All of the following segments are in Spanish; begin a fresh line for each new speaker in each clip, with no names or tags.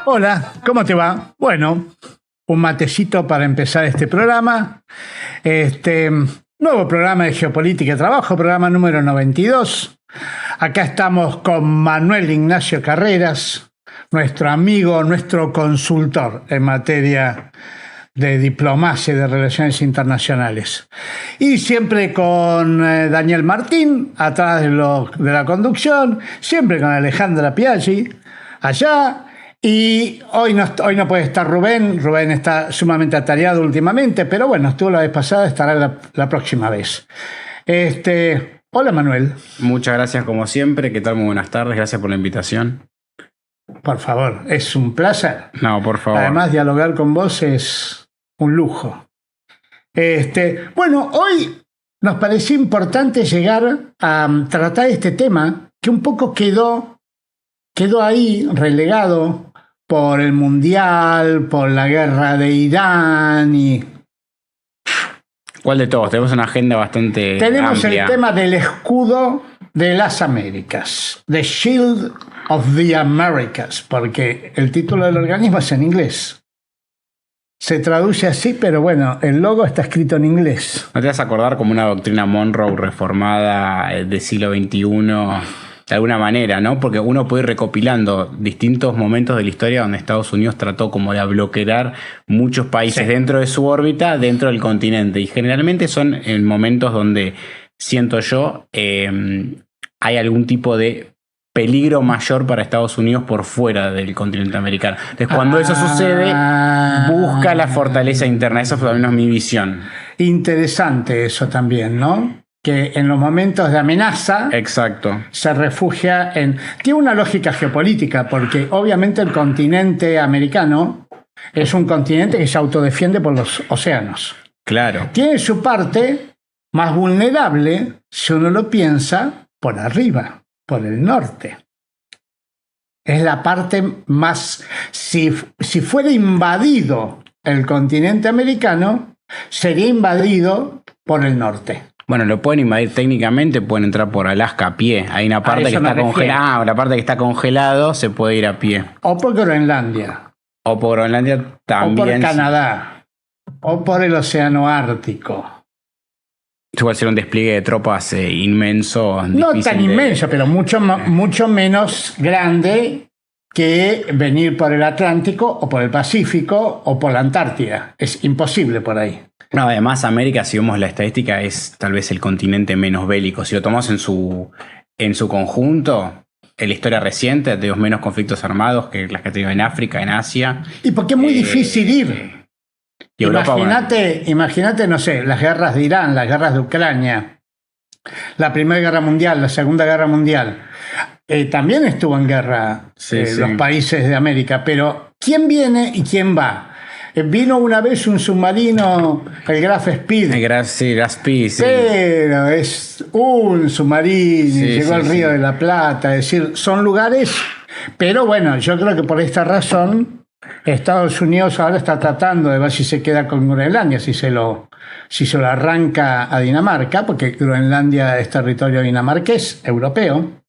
Hola, ¿cómo te va? Bueno, un matecito para empezar este programa. Nuevo programa de Geopolítica y Trabajo, programa número 92. Acá estamos con Manuel Ignacio Carreras, nuestro amigo, nuestro consultor en materia de diplomacia y de relaciones internacionales. Y siempre con Daniel Martín, atrás de la conducción, siempre con Alejandra Piaggi, allá. Y hoy no puede estar Rubén. Rubén está sumamente atareado últimamente, pero bueno, estuvo la vez pasada, estará la próxima vez. Hola Manuel.
Muchas gracias como siempre. ¿Qué tal? Muy buenas tardes. Gracias por la invitación.
Por favor, es un placer.
No, por favor.
Además, dialogar con vos es un lujo. Bueno, hoy nos pareció importante llegar a tratar este tema que un poco quedó ahí relegado por el Mundial, por la guerra de Irán y...
¿Cuál de todos? Tenemos una agenda bastante
Tenemos
amplia.
El tema del escudo de las Américas, The Shield of the Americas, porque el título del organismo es en inglés. Se traduce así, pero bueno, el logo está escrito en inglés.
¿No te vas a acordar como una doctrina Monroe reformada del siglo XXI? De alguna manera, ¿no? Porque uno puede ir recopilando distintos momentos de la historia donde Estados Unidos trató como de bloquear muchos países dentro de su órbita, dentro del continente. Y generalmente son en momentos donde, siento yo, hay algún tipo de peligro mayor para Estados Unidos por fuera del continente americano. Entonces, cuando eso sucede, busca la fortaleza interna. Eso fue al menos mi visión.
Interesante eso también, ¿no? Que en los momentos de amenaza,
exacto,
se refugia en... Tiene una lógica geopolítica, porque obviamente el continente americano es un continente que se autodefiende por los océanos.
Claro.
Tiene su parte más vulnerable, si uno lo piensa, por arriba, por el norte. Es la parte más... Si fuera invadido el continente americano, sería invadido por el norte.
Bueno, lo pueden invadir técnicamente, pueden entrar por Alaska a pie. Hay una parte que está congelada, la parte que está congelado se puede ir a pie.
O por Groenlandia.
O por Groenlandia también.
O por Canadá. O por el Océano Ártico.
Puede ser un despliegue de tropas inmenso.
No tan inmenso, pero mucho menos grande que venir por el Atlántico o por el Pacífico o por la Antártida. Es imposible por ahí.
No, además América, si vemos la estadística, es tal vez el continente menos bélico. Si lo tomamos en su conjunto, en la historia reciente, tenemos menos conflictos armados que las que ha tenido en África, en Asia.
Y porque es muy difícil ir. Imagínate, no sé, las guerras de Irán, las guerras de Ucrania, la Primera Guerra Mundial, la Segunda Guerra Mundial. También estuvo en guerra los países de América, pero ¿quién viene y quién va? Vino una vez un submarino, el Graf Spee.
El Graf Spee, sí.
Pero es un submarino, llegó al Río de la Plata. Es decir, son lugares... Pero bueno, yo creo que por esta razón Estados Unidos ahora está tratando de ver si se queda con Groenlandia, si se lo arranca a Dinamarca, porque Groenlandia es territorio dinamarqués, europeo,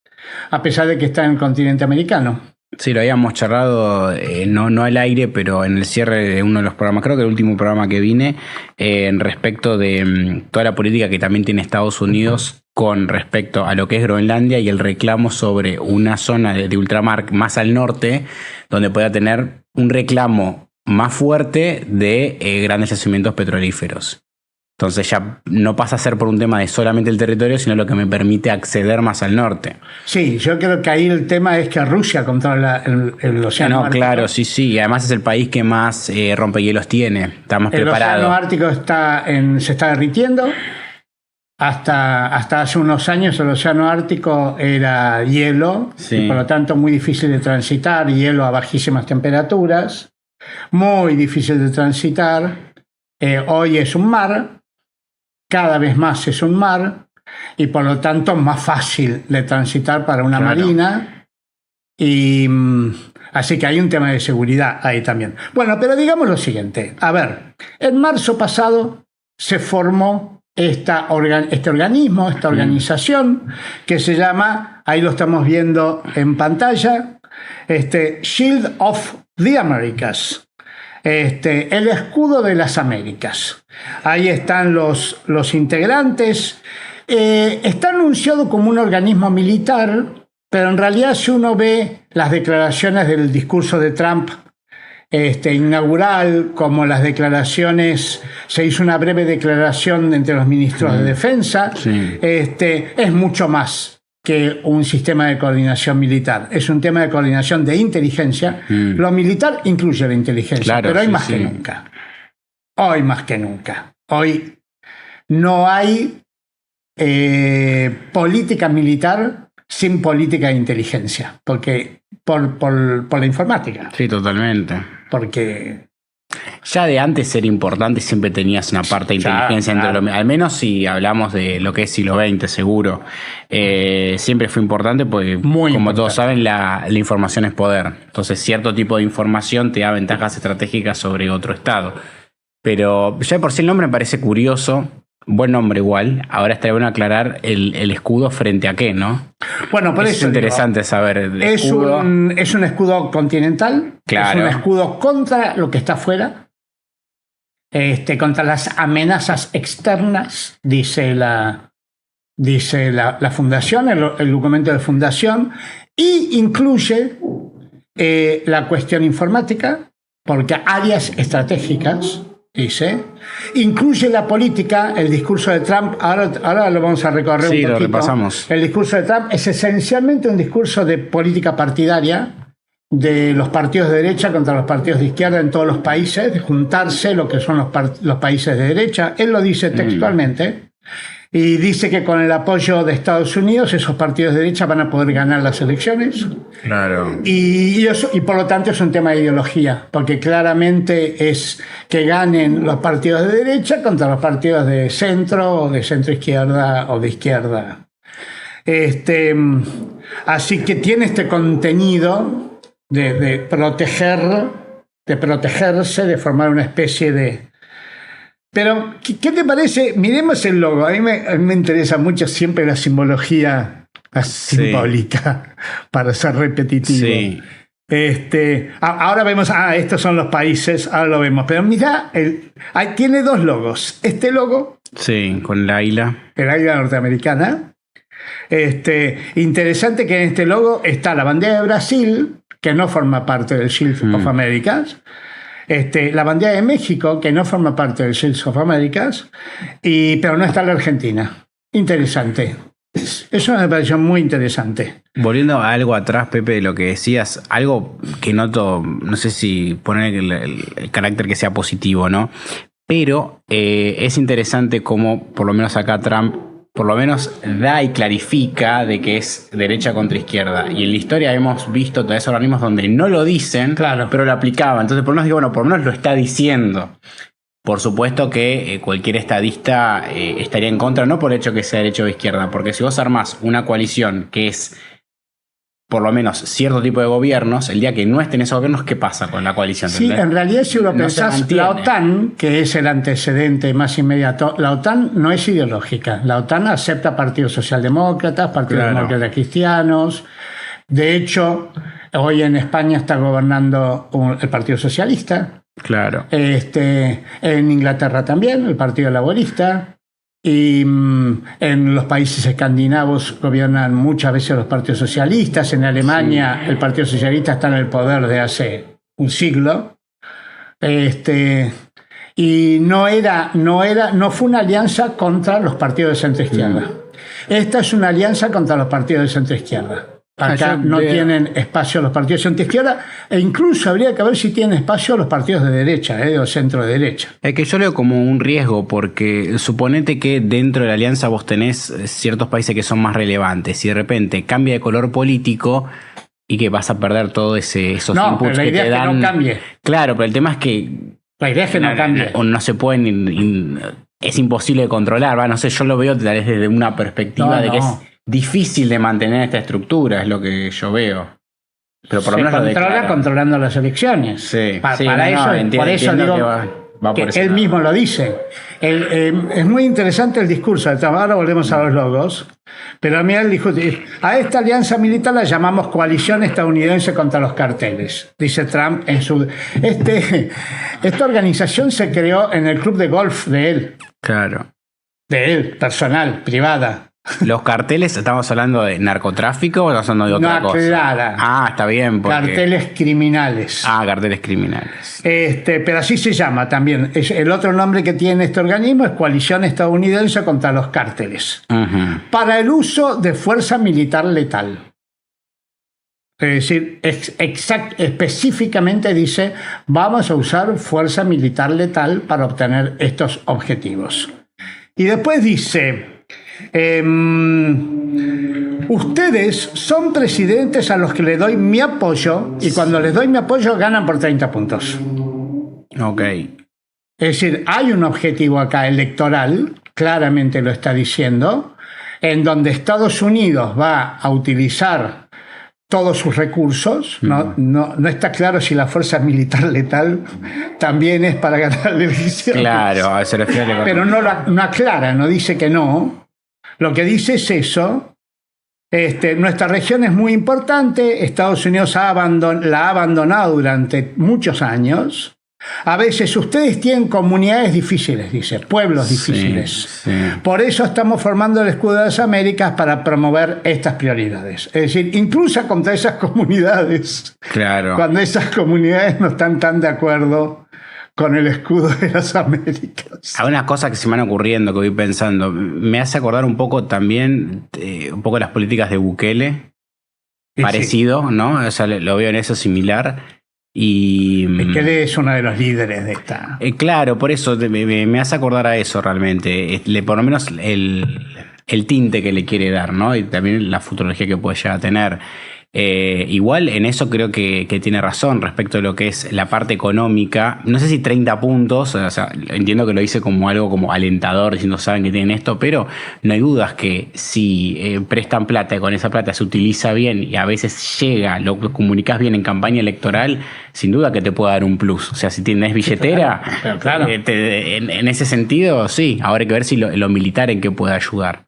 a pesar de que está en el continente americano.
Sí, lo habíamos charlado, no al aire, pero en el cierre de uno de los programas, creo que el último programa que vine, respecto de toda la política que también tiene Estados Unidos con respecto a lo que es Groenlandia y el reclamo sobre una zona de ultramar más al norte, donde pueda tener un reclamo más fuerte de grandes yacimientos petrolíferos. Entonces ya no pasa a ser por un tema de solamente el territorio, sino lo que me permite acceder más al norte.
Sí, yo creo que ahí el tema es que Rusia controla el océano Ártico.
Claro, sí. Y además es el país que más rompehielos tiene. Está más preparado.
El océano Ártico se está derritiendo. Hasta hace unos años el océano Ártico era hielo, y por lo tanto muy difícil de transitar, hielo a bajísimas temperaturas, muy difícil de transitar. Hoy es un mar. Cada vez más es un mar y por lo tanto más fácil de transitar para una marina. Y así que hay un tema de seguridad ahí también. Bueno, pero digamos lo siguiente. A ver, en marzo pasado se formó este organismo, esta organización que se llama, ahí lo estamos viendo en pantalla, Shield of the Americas, el escudo de las Américas. Ahí están los integrantes. Está anunciado como un organismo militar, pero en realidad si uno ve las declaraciones del discurso de Trump inaugural, como las declaraciones, se hizo una breve declaración entre los ministros de defensa,
Sí.
Es mucho más que un sistema de coordinación militar. Es un tema de coordinación de inteligencia. Lo militar incluye la inteligencia,
Claro,
pero hoy
sí,
más que
sí.
nunca. Hoy más que nunca. Hoy no hay política militar sin política de inteligencia, porque por la informática.
Sí, totalmente.
Porque
Ya de antes era importante, siempre tenías una parte de
Ya,
inteligencia
claro.
al menos si hablamos de lo que es siglo XX, seguro. Siempre fue importante porque,
Muy
como
importante.
todos saben, la información es poder. Entonces, cierto tipo de información te da ventajas estratégicas sobre otro estado. Pero ya de por sí el nombre me parece curioso. Buen nombre igual. Ahora estaría bueno aclarar el escudo frente a qué, ¿no?
bueno, por
Es
eso
interesante saber el
digo,
escudo.
es un escudo continental,
Claro.
es un escudo contra lo que está afuera, contra las amenazas externas, dice la fundación, el documento de fundación, y incluye la cuestión informática, porque áreas estratégicas, dice, incluye la política, el discurso de Trump, ahora lo vamos a recorrer
Sí,
un
lo
poquito.
repasamos.
El discurso de Trump es esencialmente un discurso de política partidaria, de los partidos de derecha contra los partidos de izquierda en todos los países, de juntarse lo que son los países de derecha. Él lo dice textualmente. Y dice que con el apoyo de Estados Unidos esos partidos de derecha van a poder ganar las elecciones.
Claro.
Y por lo tanto es un tema de ideología, porque claramente es que ganen los partidos de derecha contra los partidos de centro o de centro izquierda o de izquierda. Así que tiene este contenido de protegerse, de formar una especie de... Pero, ¿qué te parece? Miremos el logo. A mí me interesa mucho siempre la simbología simbólica, para ser repetitivo.
Sí.
Ahora vemos, estos son los países, ahora lo vemos. Pero mira, ahí tiene dos logos. Este logo,
Sí, con la águila.
el águila norteamericana. Interesante que en este logo está la bandera de Brasil, que no forma parte del Shield of Americas. La bandera de México, que no forma parte del Shield of Americas, pero no está la Argentina. Interesante. Eso me pareció muy interesante.
Volviendo a algo atrás, Pepe, de lo que decías, algo que noto, no sé si poner el carácter que sea positivo, ¿no? Pero es interesante cómo, por lo menos acá Trump, por lo menos da y clarifica de que es derecha contra izquierda. Y en la historia hemos visto todavía organismos donde no lo dicen,
Claro.
pero lo aplicaban. Entonces, por lo menos digo, bueno, por lo menos lo está diciendo. Por supuesto que cualquier estadista estaría en contra, no por el hecho que sea derecha o izquierda, porque si vos armás una coalición que es por lo menos cierto tipo de gobiernos, el día que no estén esos gobiernos, ¿qué pasa con la coalición?
Sí,
¿Entendés?
en realidad si uno
No se
pensás,
mantiene.
la OTAN, que es el antecedente más inmediato, la OTAN no es ideológica. La OTAN acepta partidos socialdemócratas, partidos
Claro.
demócratas cristianos. De hecho, hoy en España está gobernando el Partido Socialista.
Claro.
En Inglaterra también, el Partido Laborista. Y en los países escandinavos gobiernan muchas veces los partidos socialistas. En Alemania el Partido Socialista está en el poder de hace un siglo. Y no fue una alianza contra los partidos de centro izquierda. Esta es una alianza contra los partidos de centro izquierda. Acá
yo
no
veo-
tienen espacio los partidos de centro izquierda, e incluso habría que ver si tienen espacio los partidos de derecha, o centro derecha.
Es que yo lo veo como un riesgo, porque suponete que dentro de la alianza vos tenés ciertos países que son más relevantes y de repente cambia de color político y que vas a perder todos esos
No,
inputs
pero la
que
idea
te
es que
dan.
no cambie.
Claro, pero el tema es que
La idea es que no cambie.
no se pueden, es imposible de controlar, no sé, yo lo veo tal vez desde una perspectiva
No,
de que
no.
es difícil de mantener esta estructura, es lo que yo veo. Pero por lo
Se
menos lo
controla
declara.
controlando las elecciones.
Sí,
Para
no,
eso,
entiendo-
por eso
entiendo
digo,
que va- Va por
que
ese
él
lado.
mismo lo dice. Es muy interesante el discurso de Trump. Ahora volvemos a los logos. Pero a mí él dijo, a esta alianza militar la llamamos coalición estadounidense contra los carteles, dice Trump en su... Esta organización se creó en el club de golf de él.
Claro.
De él, personal, privada.
¿Los carteles, estamos hablando de narcotráfico o estamos hablando de otra
No
cosa?
aclara.
Ah, está bien.
Carteles criminales.
Carteles criminales.
Pero así se llama también. El otro nombre que tiene este organismo es Coalición Estadounidense contra los Cárteles.
Uh-huh.
Para el uso de fuerza militar letal. Es decir, específicamente dice, vamos a usar fuerza militar letal para obtener estos objetivos. Y después dice... ustedes son presidentes a los que le doy mi apoyo y cuando les doy mi apoyo ganan por 30 puntos.
Ok.
Es decir, hay un objetivo acá electoral, claramente lo está diciendo, en donde Estados Unidos va a utilizar todos sus recursos. No está claro si la fuerza militar letal también es para ganar elecciones.
Claro, se refiere a...
Pero no aclara, no dice que no. Lo que dice es eso. Nuestra región es muy importante. Estados Unidos la ha abandonado durante muchos años. A veces ustedes tienen comunidades difíciles, dice, pueblos difíciles.
Sí.
Por eso estamos formando el Escudo de las Américas para promover estas prioridades. Es decir, incluso contra esas comunidades.
Claro.
Cuando esas comunidades no están tan de acuerdo con el Escudo de las Américas.
Hay unas cosas que se me van ocurriendo, que voy pensando. Me hace acordar un poco también, un poco las políticas de Bukele. Parecido, sí. ¿No? O sea, lo veo en eso similar. Y
Bukele es uno de los líderes de esta...
claro, por eso me hace acordar a eso realmente. Por lo menos el tinte que le quiere dar, ¿no? Y también la futurología que puede llegar a tener. Igual en eso creo que tiene razón respecto de lo que es la parte económica. No sé si 30 puntos, o sea, entiendo que lo dice como algo como alentador, diciendo saben que tienen esto, pero no hay dudas que si prestan plata y con esa plata se utiliza bien y a veces llega, lo comunicas bien en campaña electoral, sin duda que te puede dar un plus. O sea, si tienes billetera,
sí, claro.
En ese sentido, sí, ahora hay que ver si lo militar en qué puede ayudar.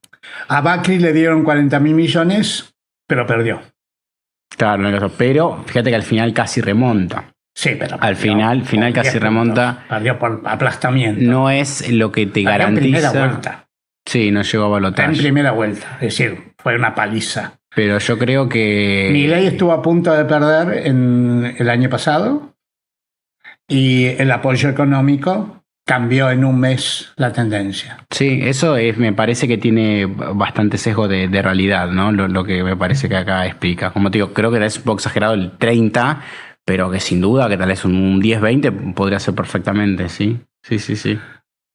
A Macri le dieron 40.000 millones, pero perdió.
Claro, pero fíjate que al final casi remonta.
Sí, pero
al final casi remonta.
Perdió por aplastamiento.
No es lo que te garantiza.
En primera vuelta.
Sí, no llegó a balotaje.
En primera vuelta, es decir, fue una paliza.
Pero yo creo que...
Milei estuvo a punto de perder el año pasado y el apoyo económico cambió en un mes la tendencia.
Sí, eso me parece que tiene bastante sesgo de realidad, ¿no? Lo que me parece que acá explica. Como te digo, creo que es un poco exagerado el 30, pero que sin duda que tal vez un 10-20 podría ser perfectamente, ¿sí? Sí.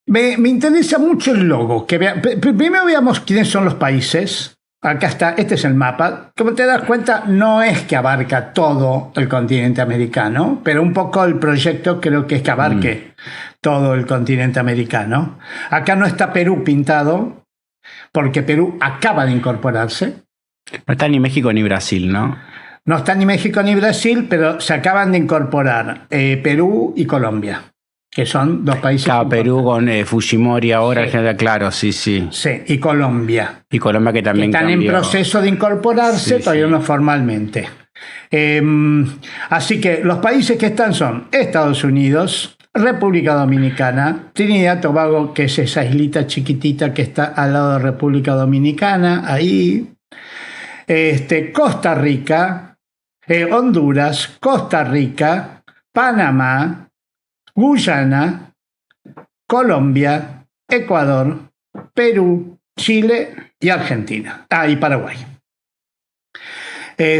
Me interesa mucho el logo. Primero veamos quiénes son los países. Acá está, este es el mapa. Como te das cuenta, no es que abarca todo el continente americano, pero un poco el proyecto creo que es que abarque todo el continente americano. Acá no está Perú pintado, porque Perú acaba de incorporarse.
No está ni México ni Brasil, ¿no?
No está ni México ni Brasil, pero se acaban de incorporar Perú y Colombia, que son dos países.
Claro, Perú con Fujimori ahora,
sí.
Claro, sí.
Sí, y Colombia.
Y Colombia que también
están
cambió.
En proceso de incorporarse, todavía no formalmente. Así que los países que están son Estados Unidos, República Dominicana, Trinidad y Tobago, que es esa islita chiquitita que está al lado de República Dominicana, ahí. Costa Rica, Honduras, Costa Rica, Panamá, Guyana, Colombia, Ecuador, Perú, Chile y Argentina. Y Paraguay.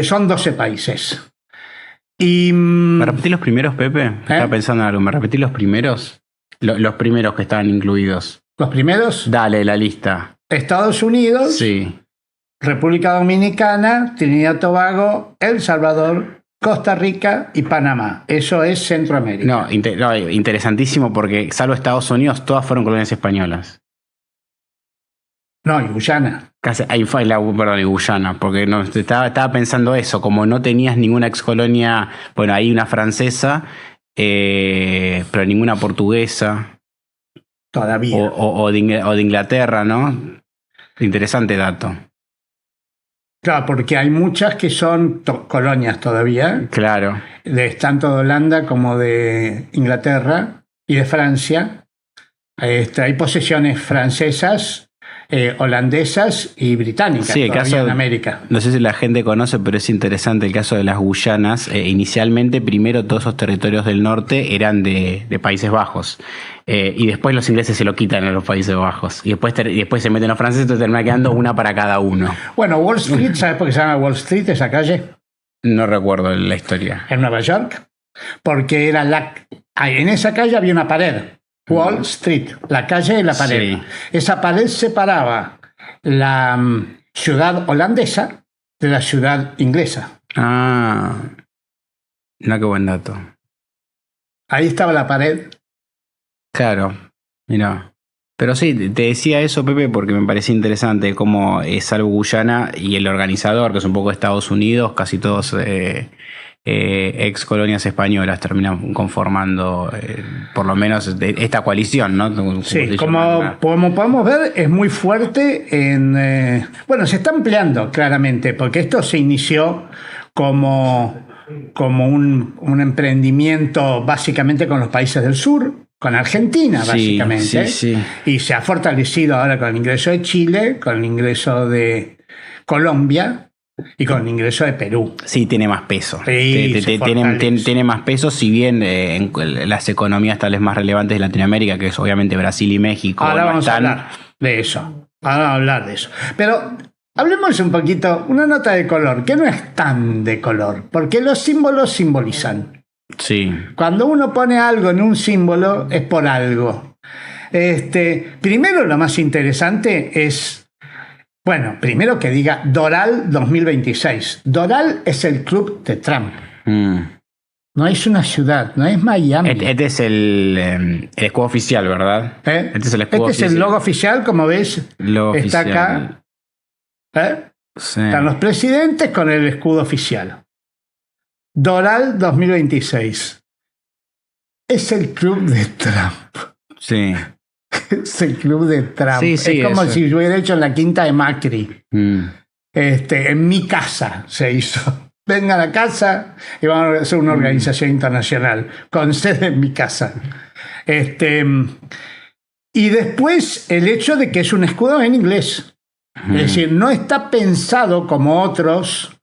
Son 12 países. Y,
¿Me repetís los primeros, Pepe? Estaba pensando en algo. ¿Me repetís los primeros? Los primeros que estaban incluidos.
¿Los primeros?
Dale, la lista.
Estados Unidos.
Sí.
República Dominicana, Trinidad y Tobago, El Salvador, Costa Rica y Panamá. Eso es Centroamérica.
No, interesantísimo porque, salvo Estados Unidos, todas fueron colonias españolas.
No, y Guyana.
Casi, perdón, y Guyana, porque no, estaba pensando eso, como no tenías ninguna ex colonia, bueno, hay una francesa, pero ninguna portuguesa.
Todavía.
O de Inglaterra, ¿no? Interesante dato.
Claro, porque hay muchas que son colonias todavía,
Claro.
tanto de Holanda como de Inglaterra y de Francia. Hay posesiones francesas, holandesas y británicas
Sí, el
todavía
caso,
en América.
no sé si la gente conoce, pero es interesante el caso de las Guyanas. Inicialmente, primero, todos esos territorios del norte eran de Países Bajos. Y después los ingleses se lo quitan a los Países Bajos. Y después se meten los franceses, entonces termina quedando una para cada uno.
Bueno, Wall Street, ¿sabes por qué se llama Wall Street esa calle?
No recuerdo la historia.
En Nueva York. Porque en esa calle había una pared. Wall Street, la calle de la pared.
Sí.
Esa pared separaba la ciudad holandesa de la ciudad inglesa.
Ah, no, qué buen dato.
Ahí estaba la pared.
Claro, mira. Pero sí, te decía eso, Pepe, porque me parecía interesante cómo salvo Guyana y el organizador, que es un poco Estados Unidos, casi todos ex colonias españolas terminan conformando por lo menos esta coalición, ¿no?
Sí, como podemos ver, es muy fuerte bueno, se está ampliando claramente, porque esto se inició como un emprendimiento básicamente con los países del sur, con Argentina, básicamente.
Sí.
Y se ha fortalecido ahora con el ingreso de Chile, con el ingreso de Colombia y con el ingreso de Perú.
Sí, tiene más peso.
Sí,
tiene más peso, si bien en las economías tal vez más relevantes de Latinoamérica, que es obviamente Brasil y México.
Ahora
no
vamos
están.
a hablar de eso. Ahora vamos a hablar de eso. Pero hablemos un poquito, una nota de color, que no es tan de color, porque los símbolos simbolizan.
Sí.
Cuando uno pone algo en un símbolo es por algo. Primero, lo más interesante es, bueno, primero que diga Doral 2026. Doral es el club de Trump. No es una ciudad, no es Miami.
Este es el escudo oficial, ¿verdad?
Este
es el escudo
oficial. Es el logo oficial, como ves,
logo
está
oficial.
Acá.
Sí.
Están los presidentes con el escudo oficial. Doral 2026. Es el club de Trump.
Sí.
Es el club de Trump.
Sí,
es como
eso.
si yo hubiera hecho en la quinta de Macri. En mi casa se hizo. Vengan a casa y vamos a hacer una organización internacional con sede en mi casa. Y después el hecho de que es un escudo en inglés. Es decir, no está pensado como otros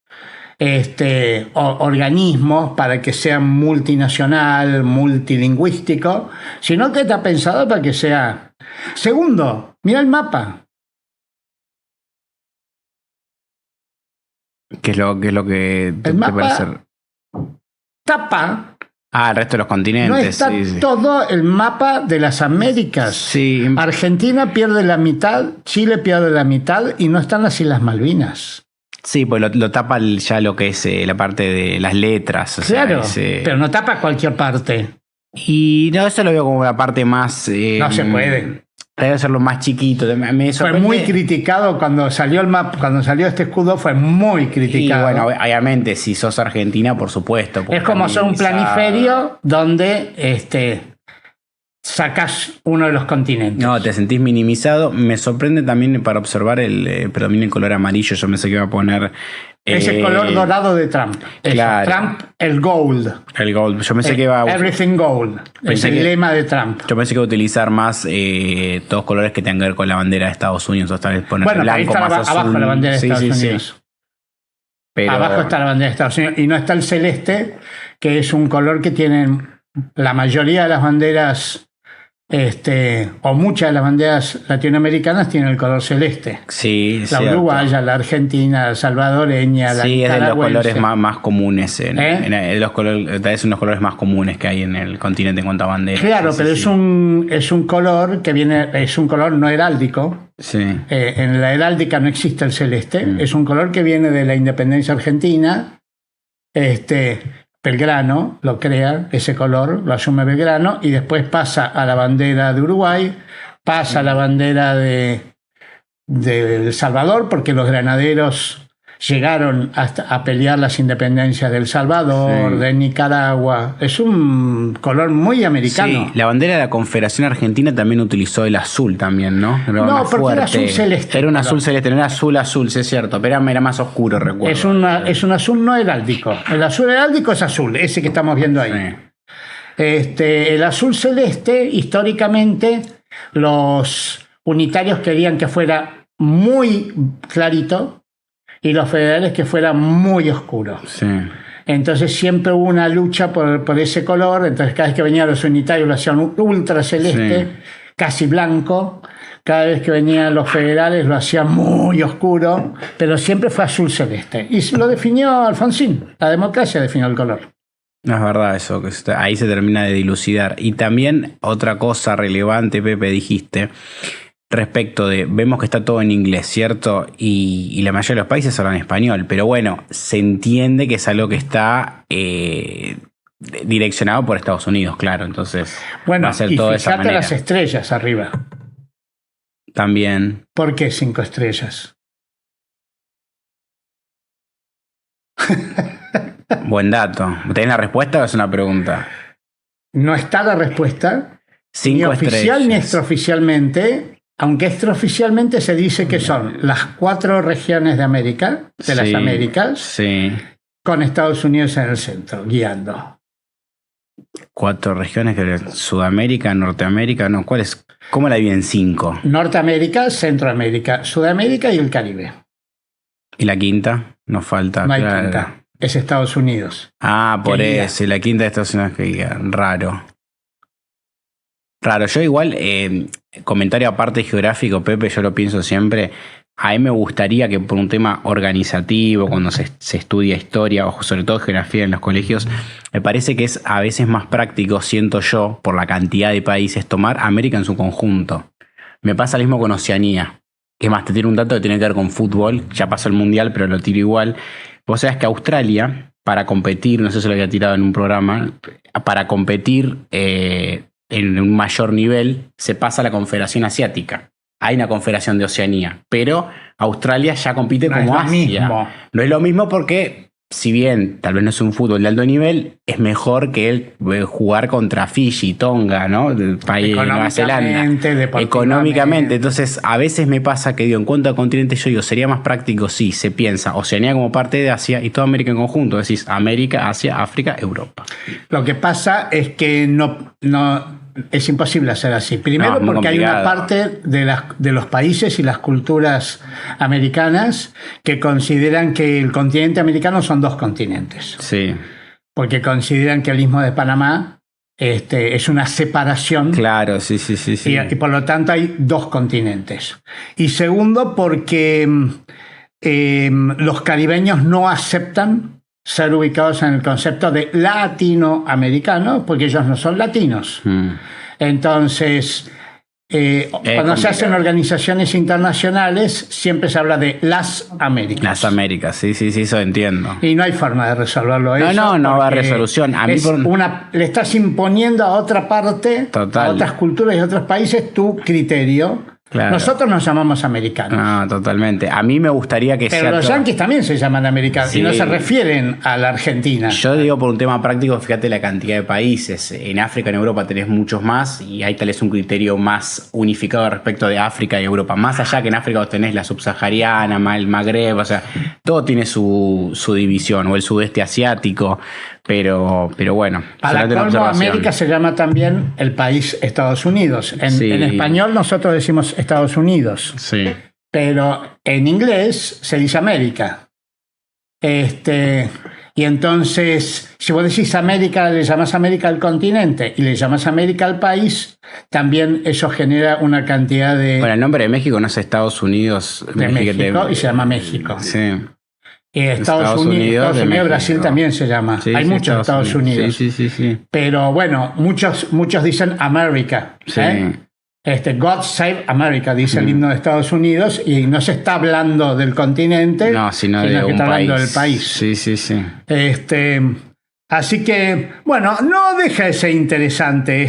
organismos para que sea multinacional, multilingüístico, sino que está pensado para que sea. Segundo, mira el mapa.
¿Qué es lo que te
mapa
parece?
Tapa.
El resto de los continentes.
No está todo el mapa de las Américas.
Sí.
Argentina pierde la mitad, Chile pierde la mitad y no están las Islas Malvinas.
Sí, pues lo tapa ya lo que es la parte de las letras.
Claro, pero no tapa cualquier parte.
Y no, eso lo veo como la parte más.
No se puede.
Debe hacerlo más chiquito.
Fue muy criticado cuando salió el mapa, cuando salió este escudo, fue muy criticado.
Y bueno, obviamente, si sos Argentina, por supuesto.
Es como ser un planiferio donde sacás uno de los continentes.
No, te sentís minimizado. Me sorprende también para observar el predominio en color amarillo. Yo pensé que iba a poner.
Es el color dorado de Trump.
Claro.
Trump, el gold.
El gold. Yo pensé que iba a.
Everything gold. Es el lema de Trump.
Yo pensé que iba a utilizar más todos colores que tengan que ver con la bandera de Estados Unidos. O tal vez poner blanco,
ahí está
más azul.
abajo la bandera de Estados Unidos.
Sí. Pero...
Abajo está la bandera de Estados Unidos. Y no está el celeste, que es un color que tienen la mayoría de las banderas. O muchas de las banderas latinoamericanas tienen el color celeste.
Sí,
la uruguaya, la argentina, la salvadoreña, la
sí, es de los colores más comunes. Tal vez unos colores más comunes que hay en el continente en cuanto a banderas.
Claro, pero es un color que viene, es un color no heráldico.
Sí.
En la heráldica no existe el celeste. Es un color que viene de la independencia argentina. Belgrano lo crea, ese color lo asume Belgrano y después pasa a la bandera de Uruguay, pasa a la bandera de El Salvador, porque los granaderos llegaron a pelear las independencias de El Salvador,
Sí.
de Nicaragua. Es un color muy americano.
Sí, la bandera de la Confederación Argentina también utilizó el azul también, ¿no? Era
No,
más
porque era
fuerte.
azul celeste.
Era un
Perdón.
azul celeste, no era azul, sí es cierto, pero era más oscuro, recuerdo.
Es un azul no heráldico. El azul heráldico es azul, ese que estamos viendo ahí.
Sí.
El azul celeste, históricamente, los unitarios querían que fuera muy clarito y los federales que fuera muy oscuro.
Sí.
Entonces siempre hubo una lucha por ese color. Entonces cada vez que venían los unitarios lo hacían ultra celeste,
Sí.
casi blanco. Cada vez que venían los federales lo hacían muy oscuro, pero siempre fue azul celeste. Y lo definió Alfonsín. La democracia definió el color.
No es verdad eso, que ahí se termina de dilucidar. Y también otra cosa relevante, Pepe, dijiste, respecto de, vemos que está todo en inglés, ¿cierto? Y la mayoría de los países hablan español, pero bueno, se entiende que es algo que está direccionado por Estados Unidos, claro, entonces
Bueno,
va a ser
y
todo de esa
fíjate
manera.
las estrellas arriba.
También.
¿Por qué 5 estrellas?
Buen dato. ¿Tenés la respuesta o es una pregunta?
No está la respuesta, ni
5
oficial ni
estrellas.
extraoficialmente, aunque extraoficialmente se dice que son las 4 regiones de América, de las
Sí,
Américas,
Sí.
con Estados Unidos en el centro, guiando.
4 regiones, que Sudamérica, Norteamérica, no, ¿cuál es? ¿Cómo la dividen? 5.
Norteamérica, Centroamérica, Sudamérica y el Caribe.
¿Y la quinta? Nos falta.
No hay
claro.
quinta, es Estados Unidos.
Ah, por
Que guía.
eso. Y la quinta de Estados Unidos que guía. Raro. Raro. Yo igual, comentario aparte geográfico, Pepe, yo lo pienso siempre. A mí me gustaría que por un tema organizativo, cuando se estudia historia o sobre todo geografía en los colegios, me parece que es a veces más práctico, siento yo, por la cantidad de países, tomar América en su conjunto. Me pasa lo mismo con Oceanía. Que más, te tiro un dato que tiene que ver con fútbol. Ya pasó el mundial, pero lo tiro igual. Vos sabés que Australia, para competir, no sé si lo había tirado en un programa, para competir en un mayor nivel, se pasa a la Confederación Asiática. Hay una Confederación de Oceanía, pero Australia ya compite
No
como
es lo
Asia.
mismo.
No es lo mismo porque, si bien tal vez no es un fútbol de alto nivel, es mejor que él jugar contra Fiji, Tonga, ¿no? Del país de Nueva Zelanda.
Deportivamente.
Económicamente, entonces a veces me pasa que digo, en cuanto a continente, yo digo, sería más práctico si se piensa Oceanía como parte de Asia y toda América en conjunto, decís América, Asia, África, Europa.
Lo que pasa es que no es imposible hacer así. Primero
No, es muy
porque hay una
complicado.
parte de los países y las culturas americanas que consideran que el continente americano son 2 continentes.
Sí,
Porque consideran que el Istmo de Panamá es una separación
claro, sí.
y por lo tanto hay 2 continentes. Y segundo porque los caribeños no aceptan ser ubicados en el concepto de latinoamericano porque ellos no son latinos.
Mm.
Entonces, cuando se hacen
complicado.
organizaciones internacionales, siempre se habla de las Américas.
Las Américas, sí, eso entiendo.
Y no hay forma de resolverlo
No,
eso.
no va a
porque
resolución. A mí
es
por-
le estás imponiendo a otra parte,
Total.
a otras culturas y a otros países tu criterio.
Claro.
Nosotros nos llamamos americanos.
Ah, totalmente. A mí me gustaría que
Pero
sea
los
todo-
yanquis también se llaman americanos
Sí.
y no se refieren a la Argentina.
Yo digo por un tema práctico, fíjate la cantidad de países. En África, en Europa tenés muchos más y hay tal vez un criterio más unificado respecto de África y Europa. Más allá que en África vos tenés la subsahariana, el Magreb, o sea, todo tiene su división, o el sudeste asiático, pero bueno.
Para
solamente una
colmo,
observación.
América se llama también el país Estados Unidos.
Sí.
En español nosotros decimos Estados Unidos,
Sí.
pero en inglés se dice América. Y entonces, si vos decís América, le llamás América al continente y le llamás América al país, también eso genera una cantidad de
Bueno, el nombre de México no es Estados Unidos.
México y se llama México.
Sí.
Y Estados Unidos,
de México.
Brasil también se llama.
Sí,
Hay
sí,
muchos Estados Unidos.
Sí.
Pero bueno, muchos dicen América.
Sí.
God Save America, dice el himno de Estados Unidos, y no se está hablando del continente,
No, sino de
que
un
está hablando del país.
Sí.
Así que, bueno, no deja de ser interesante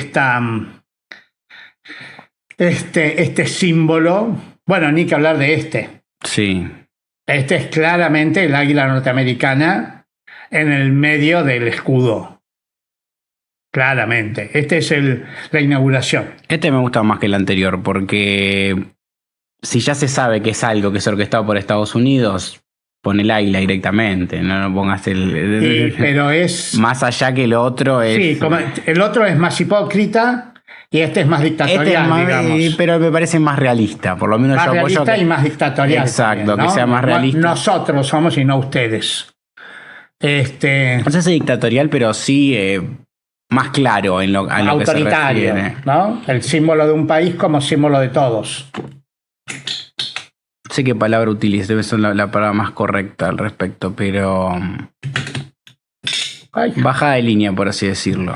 este símbolo. Bueno, ni que hablar de este.
Sí.
Este es claramente el águila norteamericana en el medio del escudo. Claramente. Este es la inauguración.
Este me gusta más que el anterior, porque si ya se sabe que es algo que es orquestado por Estados Unidos, pon el águila directamente, no pongas
pero es...
Más allá que el otro es...
Sí, como el otro es más hipócrita y este es más dictatorial, digamos.
Pero me parece más realista, por lo menos
más
yo apoyo
realista
que...
y más dictatorial.
Exacto,
también, ¿no?
que sea más realista.
Nosotros somos y no ustedes.
No sé si dictatorial, pero sí más claro en lo que se
autoritario,
refiere.
¿no? El símbolo de un país como símbolo de todos.
No sé qué palabra utilice, debe ser la palabra más correcta al respecto, pero baja de línea, por así decirlo.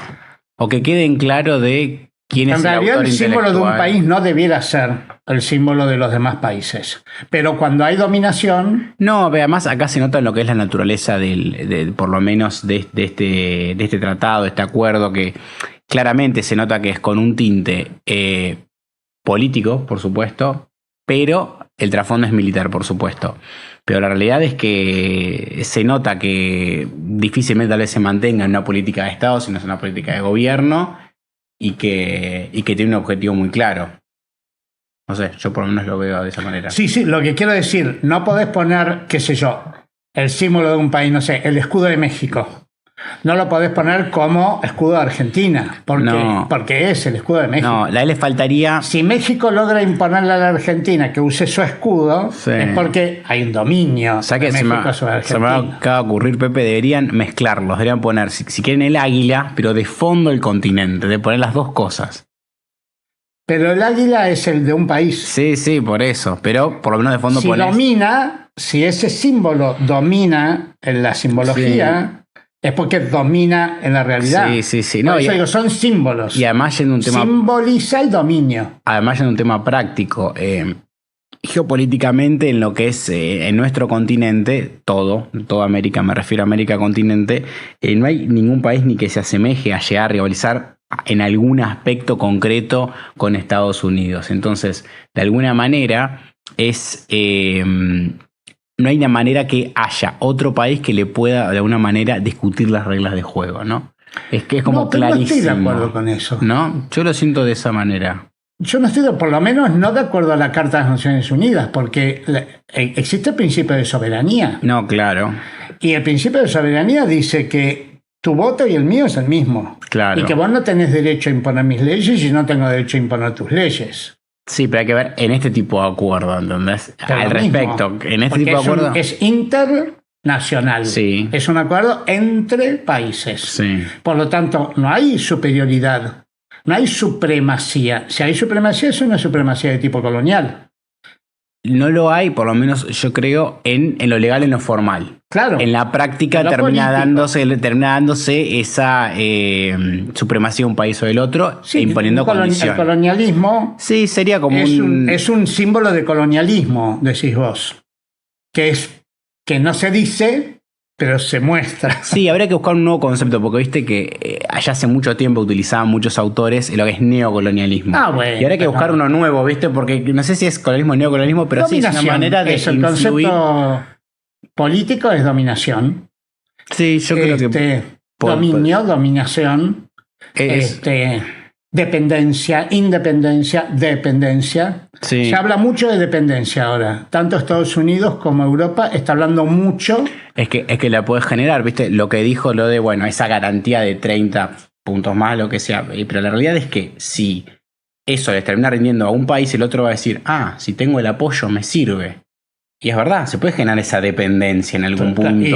O que queden claro de quién es el autor intelectual.
En realidad el símbolo de un país no debiera ser el símbolo de los demás países. Pero cuando hay dominación...
No, además acá se nota en lo que es la naturaleza por lo menos de este tratado, de este acuerdo, que claramente se nota que es con un tinte político, por supuesto, pero el trasfondo es militar, por supuesto. Pero la realidad es que se nota que difícilmente tal vez se mantenga en una política de Estado, sino es una política de gobierno y que tiene un objetivo muy claro. No sé, yo por lo menos lo veo de esa manera.
Sí, lo que quiero decir, no podés poner, qué sé yo, el símbolo de un país, no sé, el escudo de México. No lo podés poner como escudo de Argentina, porque es el escudo de México.
No, a él le faltaría...
Si México logra imponerle a la Argentina que use su escudo, es porque hay un dominio de México sobre Argentina.
Se me acaba de ocurrir, Pepe, deberían mezclarlos, deberían poner, si quieren, el águila, pero de fondo el continente, de poner las dos cosas.
Pero el águila es el de un país.
Sí, por eso. Pero por lo menos de fondo
si ese símbolo domina en la simbología, es porque domina en la realidad.
Sí.
No, digo, son símbolos.
Y además yendo un tema...
Simboliza el dominio.
Además yendo un tema práctico. Geopolíticamente en lo que es en nuestro continente, toda América, me refiero a América continente, no hay ningún país ni que se asemeje a llegar a rivalizar en algún aspecto concreto con Estados Unidos. Entonces, de alguna manera, no hay una manera que haya otro país que le pueda, de alguna manera, discutir las reglas de juego, ¿no? Es que es como clarísimo.
No estoy de acuerdo con eso.
¿No? Yo lo siento de esa manera.
Yo no estoy, por lo menos, no de acuerdo a la Carta de las Naciones Unidas, porque existe el principio de soberanía.
No, claro.
Y el principio de soberanía dice que tu voto y el mío es el mismo.
Claro.
Y que vos no tenés derecho a imponer mis leyes y yo no tengo derecho a imponer tus leyes.
Sí, pero hay que ver en este tipo de acuerdo, ¿entendés? Al respecto, en este tipo de acuerdo...
Es internacional.
Sí.
Es un acuerdo entre países.
Sí.
Por lo tanto, no hay superioridad, no hay supremacía. Si hay supremacía, es una supremacía de tipo colonial.
No lo hay, por lo menos yo creo, en lo legal, en lo formal.
Claro.
En la práctica termina dándose esa supremacía de un país o del otro, imponiendo condiciones.
El colonialismo
sí, sería como
es un símbolo de colonialismo, decís vos. Que no se dice, pero se muestra.
Sí, habría que buscar un nuevo concepto, porque viste que allá hace mucho tiempo utilizaban muchos autores lo que es neocolonialismo.
Bueno,
y habría que buscar uno nuevo, viste, porque no sé si es colonialismo o neocolonialismo, pero dominación, sí es una manera de
influir. El concepto político es dominación.
Sí, yo creo que...
Dominación, dependencia, independencia, dependencia.
Sí.
Se habla mucho de dependencia ahora. Tanto Estados Unidos como Europa está hablando mucho.
Es que la puedes generar, ¿viste? Lo que dijo lo de, esa garantía de 30 puntos más, lo que sea. Pero la realidad es que si eso les termina rindiendo a un país, el otro va a decir, si tengo el apoyo, me sirve. Y es verdad, se puede generar esa dependencia en algún punto.
Y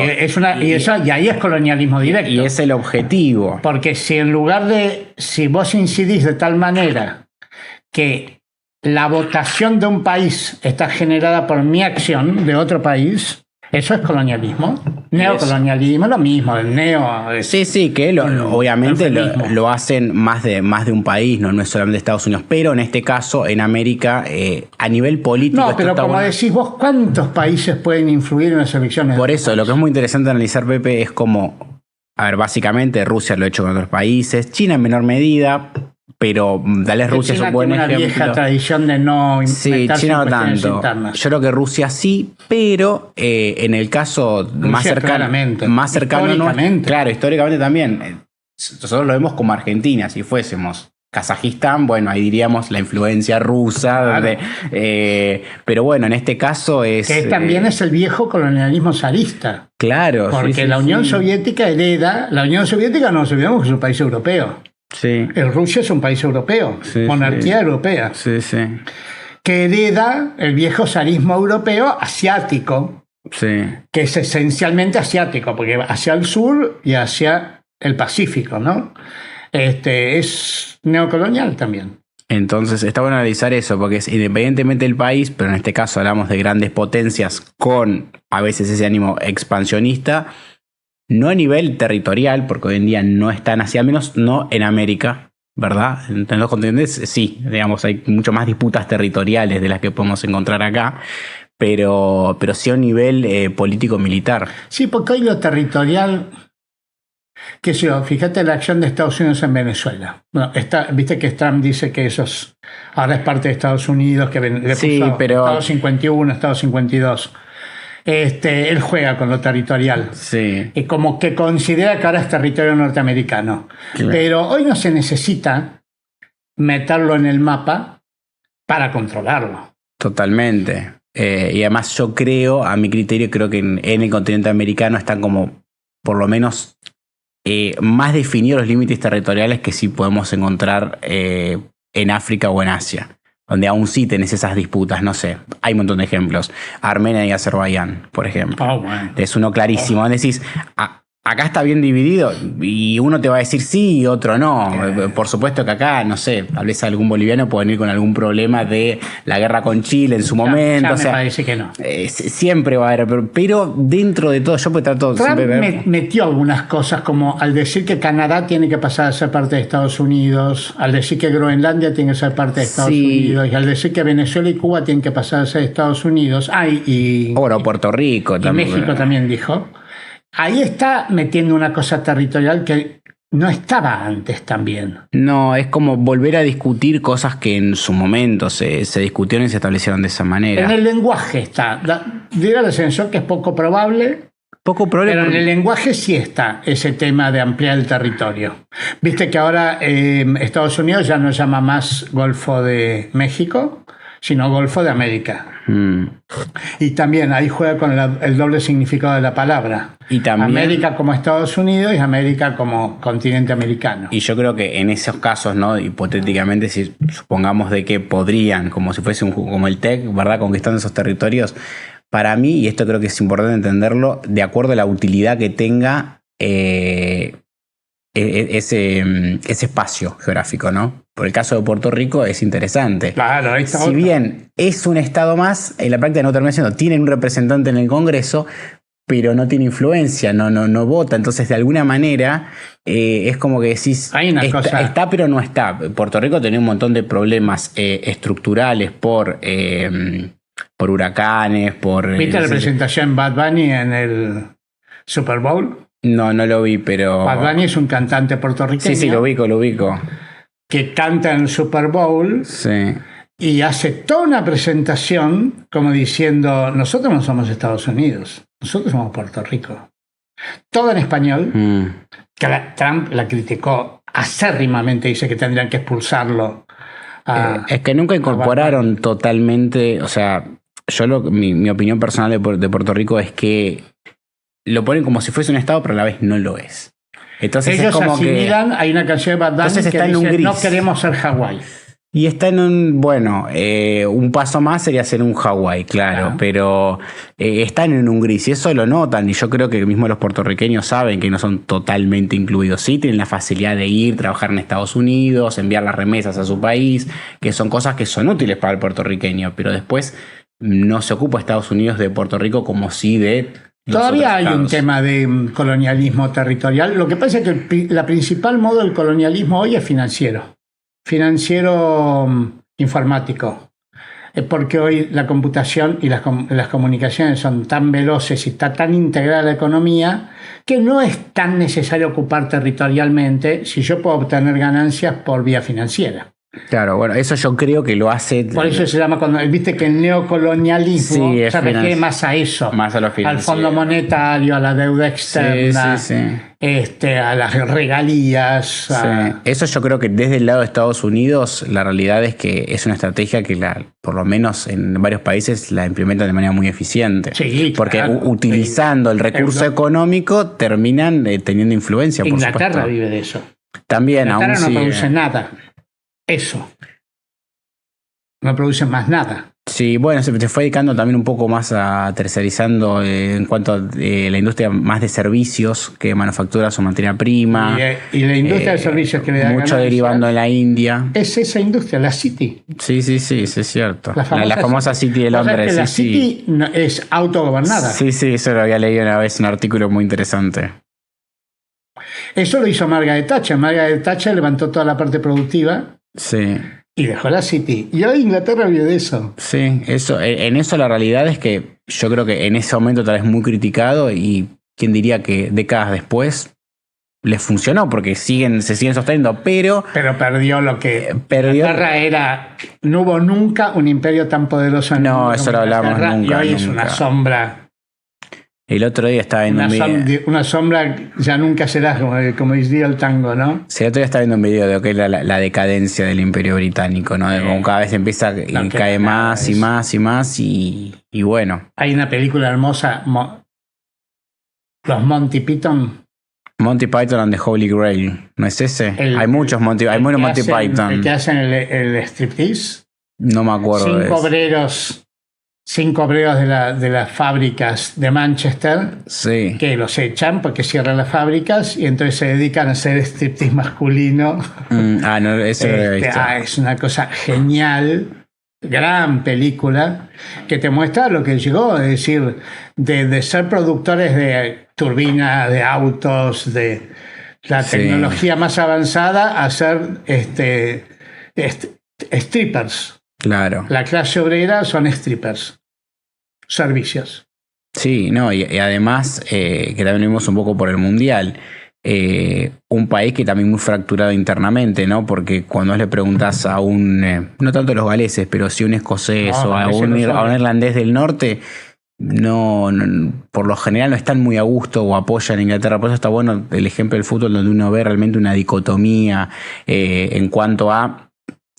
ahí es colonialismo directo.
Y es el objetivo.
Porque si vos incidís de tal manera que la votación de un país está generada por mi acción de otro país, eso es colonialismo. Neocolonialismo, lo mismo, el neo.
Sí, que obviamente lo hacen más de un país, no es solamente Estados Unidos, pero en este caso, en América, a nivel político...
No, pero como decís vos, ¿cuántos países pueden influir en las elecciones?
Por eso, lo que es muy interesante analizar, Pepe, es como, básicamente Rusia lo ha hecho con otros países, China en menor medida, pero dale, Rusia es un buen
tiene
ejemplo.
Una vieja tradición de no
Sí,
meterse
China
en
no
cuestiones
tanto.
internas.
Yo creo que Rusia sí, pero en el caso más cercano,
Históricamente.
claro, históricamente también. Nosotros lo vemos como Argentina, si fuésemos Kazajistán, bueno, ahí diríamos la influencia rusa,
Claro.
Pero bueno, en este caso es...
Que también es el viejo colonialismo zarista.
Claro,
Porque
sí,
la Unión
sí.
Soviética hereda, la Unión Soviética no nos olvidemos que es un país europeo.
Sí,
Rusia es un país europeo,
Sí,
monarquía
sí.
europea,
sí, sí,
que hereda el viejo zarismo europeo asiático,
sí.
que es esencialmente asiático, porque hacia el sur y hacia el Pacífico, ¿no? Es neocolonial también.
Entonces está bueno analizar eso, porque es independientemente del país, pero en este caso hablamos de grandes potencias con a veces ese ánimo expansionista, no a nivel territorial, porque hoy en día no están así, al menos no en América, ¿verdad? En los continentes sí, digamos, hay mucho más disputas territoriales de las que podemos encontrar acá, pero sí a un nivel político-militar.
Sí, porque hoy lo territorial, qué sé yo, fíjate la acción de Estados Unidos en Venezuela. Bueno, viste que Trump dice que ahora es parte de Estados Unidos, que le
Sí,
puso
pero-
Estado 51, Estado 52. Él juega con lo territorial.
Sí.
Y como que considera que ahora es territorio norteamericano.
Claro.
Pero hoy no se necesita meterlo en el mapa para controlarlo.
Totalmente. Y además yo creo, a mi criterio, creo que en el continente americano están como, por lo menos, más definidos los límites territoriales que sí podemos encontrar en África o en Asia, donde aún sí tenés esas disputas, no sé, hay un montón de ejemplos. Armenia y Azerbaiyán, por ejemplo.
Bueno.
Es uno clarísimo. Decís, acá está bien dividido y uno te va a decir sí y otro no. Por supuesto que acá, no sé, tal vez algún boliviano puede venir con algún problema de la guerra con Chile en su momento.
Ya
o sea,
me parece que no.
siempre va a haber, pero dentro de todo, yo pues trato
Trump
siempre de ver...
metió algunas cosas como al decir que Canadá tiene que pasar a ser parte de Estados Unidos, al decir que Groenlandia tiene que ser parte de Estados
Sí.
Unidos, y al decir que Venezuela y Cuba tienen que pasar a ser Estados Unidos.
Bueno, Puerto Rico
y
también.
México también dijo. Ahí está metiendo una cosa territorial que no estaba antes también.
No, es como volver a discutir cosas que en su momento se discutieron y se establecieron de esa manera.
En el lenguaje está. Diga la sensación que es poco probable,
Poco problema.
pero en el lenguaje sí está ese tema de ampliar el territorio. Viste que ahora Estados Unidos ya no llama más Golfo de México, sino Golfo de América. Y también ahí juega con el doble significado de la palabra.
Y también...
América como Estados Unidos y América como continente americano.
Y yo creo que en esos casos, ¿no? Hipotéticamente, si supongamos de que podrían, como si fuese como el TEC, ¿verdad? Conquistando esos territorios, para mí, y esto creo que es importante entenderlo, de acuerdo a la utilidad que tenga ese espacio geográfico, ¿no? Por el caso de Puerto Rico es interesante.
Claro, ahí está
Si
otro.
bien es un estado más, en la práctica no termina siendo, tienen un representante en el Congreso, pero no tiene influencia, no vota. Entonces, de alguna manera, es como que decís,
Hay una cosa.
está, pero no está. Puerto Rico tenía un montón de problemas estructurales por huracanes, por...
¿Viste la presentación Bad Bunny en el Super Bowl?
No lo vi, pero...
Bad Bunny es un cantante puertorriqueño
Sí, lo ubico.
que canta en el Super Bowl
Sí.
y hace toda una presentación como diciendo, nosotros no somos Estados Unidos, nosotros somos Puerto Rico. Todo en español, que Trump la criticó acérrimamente, dice que tendrían que expulsarlo.
Es que nunca incorporaron totalmente, o sea, mi opinión personal de Puerto Rico es que lo ponen como si fuese un estado, pero a la vez no lo es. Entonces
Ellos
es como
asimilan, hay una canción de Bad Bunny
Entonces
que
está en un
dice,
gris.
no queremos ser Hawái.
y está en un paso más sería ser un Hawái, claro, pero están en un gris y eso lo notan y yo creo que mismo los puertorriqueños saben que no son totalmente incluidos. Sí tienen la facilidad de ir, trabajar en Estados Unidos, enviar las remesas a su país, que son cosas que son útiles para el puertorriqueño, pero después no se ocupa Estados Unidos de Puerto Rico como sí de...
Todavía hay un
estados.
tema de colonialismo territorial. Lo que pasa es que la principal modo del colonialismo hoy es financiero. Financiero informático. es porque hoy la computación y las comunicaciones son tan veloces y está tan integrada a la economía que no es tan necesario ocupar territorialmente si yo puedo obtener ganancias por vía financiera.
Claro, bueno, eso yo creo que lo hace.
Por eso se llama, cuando viste que el neocolonialismo
Sí,
se refiere más a eso,
más a lo
al
financiero.
Fondo Monetario, a la deuda externa, a las regalías.
Sí. Eso yo creo que desde el lado de Estados Unidos la realidad es que es una estrategia que por lo menos en varios países la implementan de manera muy eficiente.
Sí,
porque
claro,
utilizando el recurso económico terminan teniendo influencia, por
Inglaterra
supuesto.
vive de eso.
También,
Inglaterra
aún
no
sigue.
produce nada. Eso. No produce más nada.
Sí, bueno, se fue dedicando también un poco más a tercerizando en cuanto a la industria más de servicios que manufacturas o materia prima.
Y la industria de servicios que le da
mucho
ganancia
derivando en la India.
es esa industria, la City.
Sí, es cierto.
La
famosa City de Londres.
La City no, es autogobernada.
Sí, eso lo había leído una vez, un artículo muy interesante.
Eso lo hizo Margaret Thatcher. Margaret Thatcher levantó toda la parte productiva.
Sí.
Y dejó la City. Y hoy Inglaterra vive de eso.
Sí, en eso la realidad es que yo creo que en ese momento tal vez muy criticado y quién diría que décadas después les funcionó porque se siguen sosteniendo, pero
perdió lo que
perdió.
Inglaterra no hubo nunca un imperio tan poderoso en el mundo.
No, eso lo hablamos nunca.
Y hoy es una sombra.
El otro día estaba viendo
una sombra ya nunca será, como diría el tango, ¿no?
Sí, el otro día estaba viendo un video de lo que es la decadencia del Imperio Británico, ¿no? De cómo cada vez empieza y cae más y más y más y bueno.
Hay una película hermosa, los Monty Python.
Monty Python and the Holy Grail, ¿no es ese? Hay muchos Monty Python.
El que hacen el striptease.
No me acuerdo.
Cinco obreros de las fábricas de Manchester,
sí,
que los echan porque cierran las fábricas y entonces se dedican a hacer striptease masculino.
No, eso lo había visto.
Es una cosa genial, gran película, que te muestra lo que llegó, es decir, de ser productores de turbinas, de autos, de la tecnología más avanzada, a ser strippers.
Claro.
La clase obrera son strippers. Servicios.
Sí, no, y además, que también vimos un poco por el Mundial, un país que también muy fracturado internamente, ¿no? Porque cuando le preguntas a no tanto a los galeses, pero sí a un escocés o a un irlandés del norte, no, por lo general no están muy a gusto o apoyan a Inglaterra. Por eso está bueno el ejemplo del fútbol, donde uno ve realmente una dicotomía en cuanto a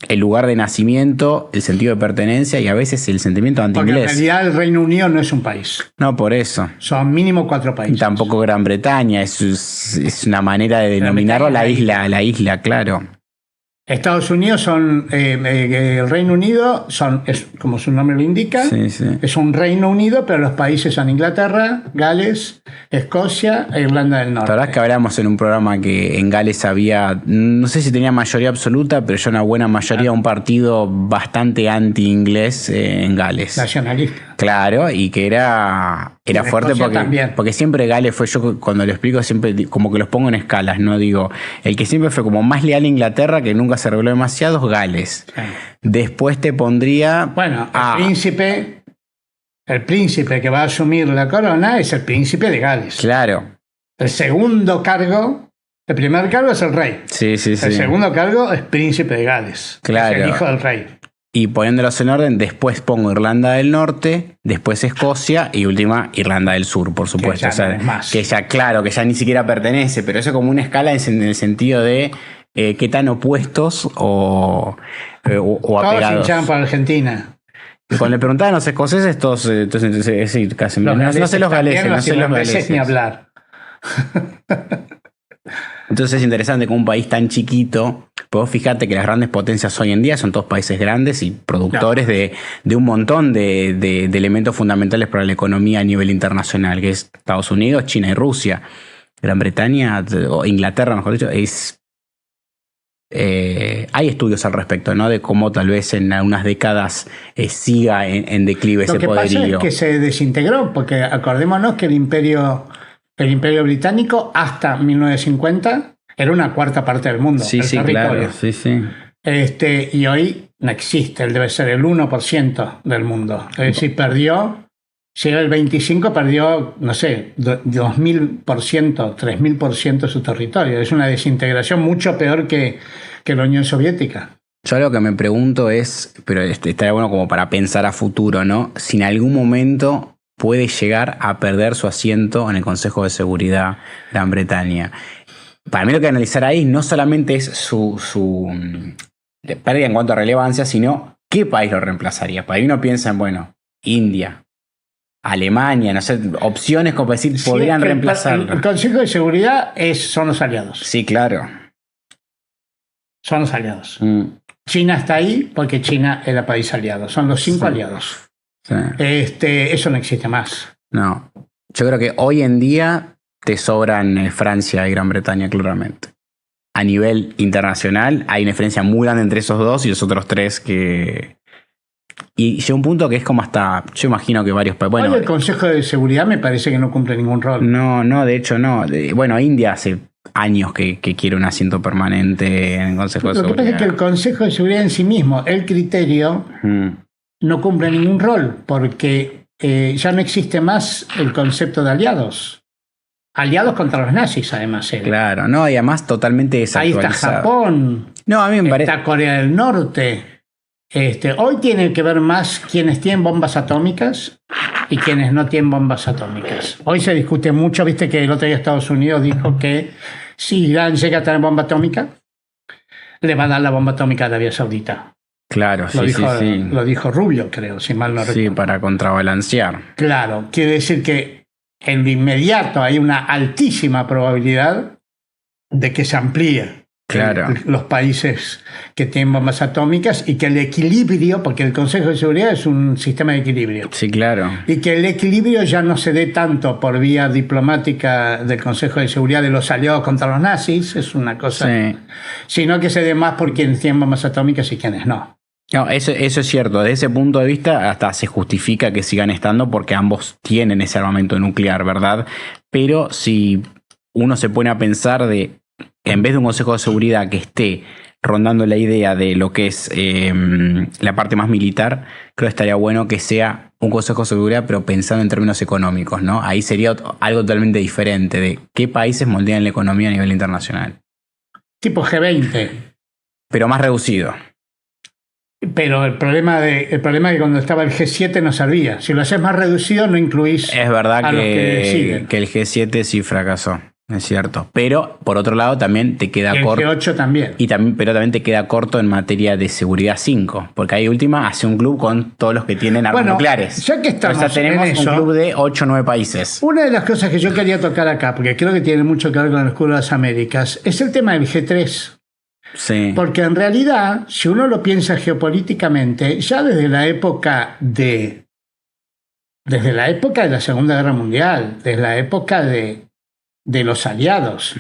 el lugar de nacimiento, el sentido de pertenencia y a veces el sentimiento anti-inglés.
Porque en realidad el Reino Unido no es un país.
No, por eso.
Son mínimo 4 países.
Y tampoco Gran Bretaña, es una manera de denominarlo la isla, claro.
Estados Unidos el Reino Unido es como su nombre lo indica, es un Reino Unido, pero los países son Inglaterra, Gales, Escocia e Irlanda del Norte.
La verdad es que hablamos en un programa que en Gales había, no sé si tenía mayoría absoluta, pero ya una buena mayoría, un partido bastante anti-inglés en Gales.
Nacionalista.
Claro, y que era fuerte porque siempre Gales fue, yo cuando lo explico siempre como que los pongo en escalas, no digo, el que siempre fue como más leal a Inglaterra, que nunca se reveló demasiado, es Gales. Sí. Después te pondría...
Bueno, el príncipe que va a asumir la corona es el príncipe de Gales.
Claro.
El primer cargo es el rey.
Sí.
El segundo cargo es príncipe de Gales.
Claro.
Es el hijo del rey.
Y poniéndolos en orden, después pongo Irlanda del Norte, después Escocia y última Irlanda del Sur, por supuesto. Que ya ni siquiera pertenece, pero eso como una escala en el sentido de qué tan opuestos o apegados.
Todos hinchaban por Argentina.
Y cuando le preguntaban a los escoceses, todos, entonces sí, casi no sé los galeses,
ni hablar.
Entonces es interesante que un país tan chiquito, pues fíjate que las grandes potencias hoy en día son todos países grandes y productores de un montón de elementos fundamentales para la economía a nivel internacional, que es Estados Unidos, China y Rusia. Gran Bretaña, o Inglaterra, mejor dicho, hay estudios al respecto, ¿no? De cómo tal vez en algunas décadas siga en declive ese poderío.
Lo que pasa es que se desintegró, porque acordémonos que el imperio británico hasta 1950 era una cuarta parte del mundo.
Sí, claro. Sí.
Y hoy no existe, él debe ser el 1% del mundo. Es decir, llega el 25, perdió, no sé, 2000%, 3000% de su territorio. Es una desintegración mucho peor que la Unión Soviética.
Yo lo que me pregunto es, pero estaría bueno como para pensar a futuro, ¿no? Si en algún momento puede llegar a perder su asiento en el Consejo de Seguridad de Gran Bretaña. Para mí lo que hay que analizar ahí no solamente es su pérdida en cuanto a relevancia, sino qué país lo reemplazaría. Para mí uno piensa en, bueno, India, Alemania, no sé, opciones como decir, podrían reemplazarlo.
El Consejo de Seguridad son los aliados.
Sí, claro.
Son los aliados. China está ahí porque China es el país aliado. Son los 5 aliados.
Sí.
Eso no existe más.
No. Yo creo que hoy en día te sobran Francia y Gran Bretaña, claramente. A nivel internacional hay una diferencia muy grande entre esos dos y los otros tres que... Y llega un punto que es como hasta... Yo imagino que varios...
Bueno, hoy el Consejo de Seguridad me parece que no cumple ningún rol.
No, de hecho no. Bueno, India hace años que quiere un asiento permanente en el Consejo de Seguridad.
Lo que pasa es que el Consejo de Seguridad en sí mismo, el criterio, no cumple ningún rol porque ya no existe más el concepto de aliados. Aliados contra los nazis, además.
Claro, no, y además totalmente desactualizado.
Ahí está Japón,
no, a mí me parece...
está Corea del Norte. Hoy tiene que ver más quienes tienen bombas atómicas y quienes no tienen bombas atómicas. Hoy se discute mucho, viste que el otro día Estados Unidos dijo que si Irán llega a tener bomba atómica, le va a dar la bomba atómica a Arabia Saudita.
Claro, sí.
Lo dijo Rubio, creo, si mal no recuerdo.
Sí, para contrabalancear.
Claro, quiere decir que en lo inmediato hay una altísima probabilidad de que se amplíe los países que tienen bombas atómicas y que el equilibrio, porque el Consejo de Seguridad es un sistema de equilibrio.
Sí, claro.
Y que el equilibrio ya no se dé tanto por vía diplomática del Consejo de Seguridad de los aliados contra los nazis, es una cosa, sino que se dé más por quienes tienen bombas atómicas y quienes no.
No, eso es cierto. Desde ese punto de vista hasta se justifica que sigan estando porque ambos tienen ese armamento nuclear, ¿verdad? Pero si uno se pone a pensar en vez de un Consejo de Seguridad que esté rondando la idea de lo que es la parte más militar, creo que estaría bueno que sea un Consejo de Seguridad pero pensando en términos económicos, ¿no? Ahí sería algo totalmente diferente de qué países moldean la economía a nivel internacional.
Tipo G20.
Pero más reducido.
Pero el problema es que cuando estaba el G7 no servía. Si lo haces más reducido, no incluís
es verdad
a los que deciden.
Que el G7 sí fracasó, es cierto. Pero, por otro lado, también te queda corto.
El G8 también.
Pero también te queda corto en materia de seguridad 5. Porque ahí última hace un club con todos los que tienen armas nucleares.
Ya que estamos
o sea, tenemos
en eso,
un club de 8 o 9 países.
Una de las cosas que yo quería tocar acá, porque creo que tiene mucho que ver con el escudo de las Américas, es el tema del G3.
Sí.
Porque en realidad, si uno lo piensa geopolíticamente, ya desde la época de la Segunda Guerra Mundial, desde la época de los aliados,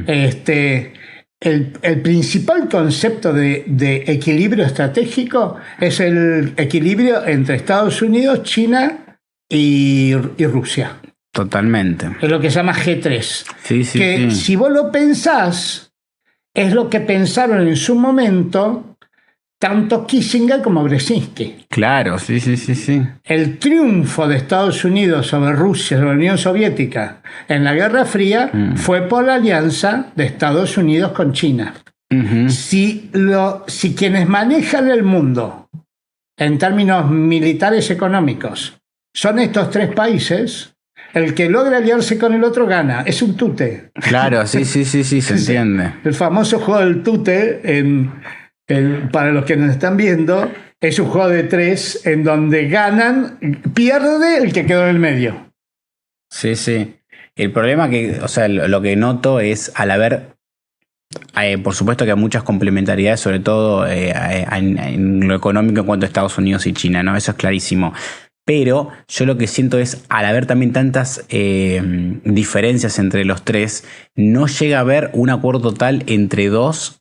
el principal concepto de equilibrio estratégico es el equilibrio entre Estados Unidos, China y Rusia.
Totalmente.
Es lo que se llama G3.
Sí.
Si vos lo pensás, es lo que pensaron en su momento tanto Kissinger como Brzezinski.
Claro, sí.
El triunfo de Estados Unidos sobre Rusia, sobre la Unión Soviética en la Guerra Fría fue por la alianza de Estados Unidos con China. Si quienes manejan el mundo en términos militares económicos son estos tres países, el que logra aliarse con el otro gana. Es un tute.
Claro, sí, se entiende.
El famoso juego del tute, para los que nos están viendo, es un juego de 3 en donde pierde el que quedó en el medio.
Sí. El problema lo que noto es al haber, por supuesto que hay muchas complementariedades, sobre todo en lo económico en cuanto a Estados Unidos y China, ¿no? Eso es clarísimo. Pero yo lo que siento es, al haber también tantas diferencias entre los tres, no llega a haber un acuerdo total entre dos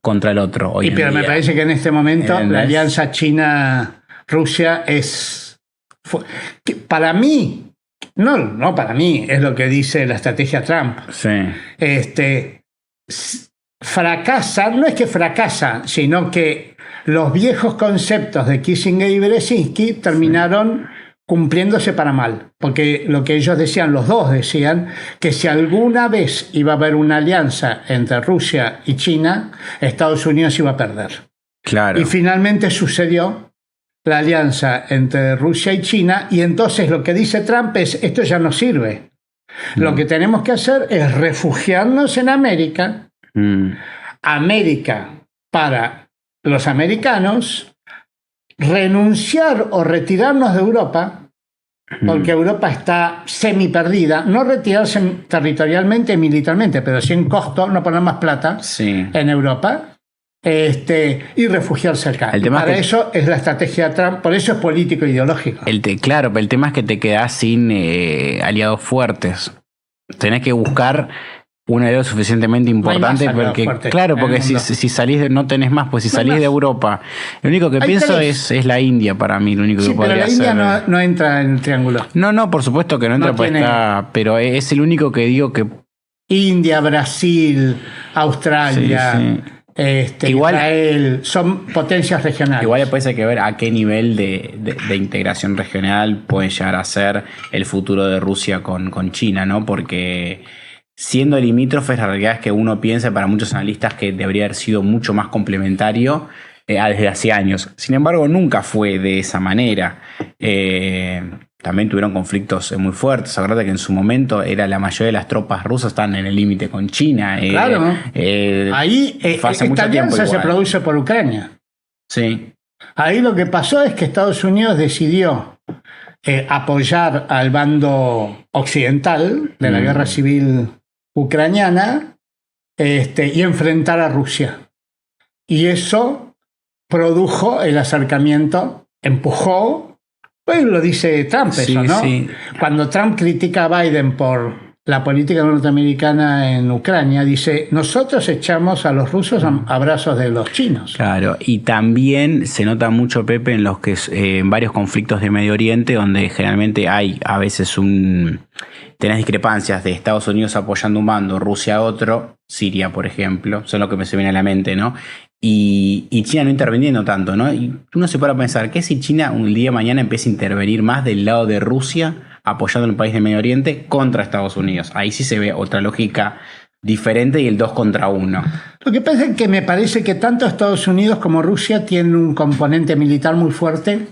contra el otro.
Pero me parece que en este momento la alianza China-Rusia para mí, no para mí, es lo que dice la estrategia Trump.
Sí.
fracasa, no es que fracasa, sino que los viejos conceptos de Kissinger y Brzezinski terminaron cumpliéndose para mal, porque lo que ellos decían, los dos decían, que si alguna vez iba a haber una alianza entre Rusia y China, Estados Unidos iba a perder.
Claro.
Y finalmente sucedió la alianza entre Rusia y China, y entonces lo que dice Trump es, esto ya no sirve. Lo que tenemos que hacer es refugiarnos en América, América para los americanos, renunciar o retirarnos de Europa, porque Europa está semi perdida, no retirarse territorialmente y militarmente, pero sí en costo, no poner más plata en Europa, y refugiarse acá.
El tema
para eso es la estrategia de Trump, por eso es político ideológico.
Claro, pero el tema es que te quedás sin aliados fuertes. Tenés que buscar un aliado suficientemente importante,
no
porque claro, porque si salís no tenés más, pues si salís de Europa, lo único que pienso es la India para mí, lo único que podría
ser. Pero la
India
no entra en el triángulo.
No, por supuesto que no entra, pues pero es el único que digo que
India, Brasil, Australia, igual, Israel, son potencias regionales.
Igual después hay que ver a qué nivel de integración regional puede llegar a ser el futuro de Rusia con China, ¿no? Porque siendo limítrofes, la realidad es que uno piensa para muchos analistas que debería haber sido mucho más complementario desde hace años. Sin embargo, nunca fue de esa manera. También tuvieron conflictos muy fuertes. Acuérdate que en su momento la mayoría de las tropas rusas están en el límite con China.
Claro. Ahí esta alianza se produce por Ucrania.
Sí.
Ahí lo que pasó es que Estados Unidos decidió apoyar al bando occidental de la guerra civil ucraniana y enfrentar a Rusia. Y eso produjo el acercamiento, empujó, pues lo dice Trump eso, ¿no? Sí. Cuando Trump critica a Biden por la política norteamericana en Ucrania, dice, nosotros echamos a los rusos a brazos de los chinos.
Claro, y también se nota mucho, Pepe, en los que en varios conflictos de Medio Oriente, donde generalmente hay a veces tenés discrepancias de Estados Unidos apoyando un bando, Rusia otro, Siria, por ejemplo, son lo que me se viene a la mente, ¿no? Y China no interviniendo tanto, ¿no? Y uno se para pensar, ¿qué si China un día de mañana empieza a intervenir más del lado de Rusia, apoyando a un país de Medio Oriente contra Estados Unidos? Ahí sí se ve otra lógica diferente y el 2 contra 1.
Lo que pasa es que me parece que tanto Estados Unidos como Rusia tienen un componente militar muy fuerte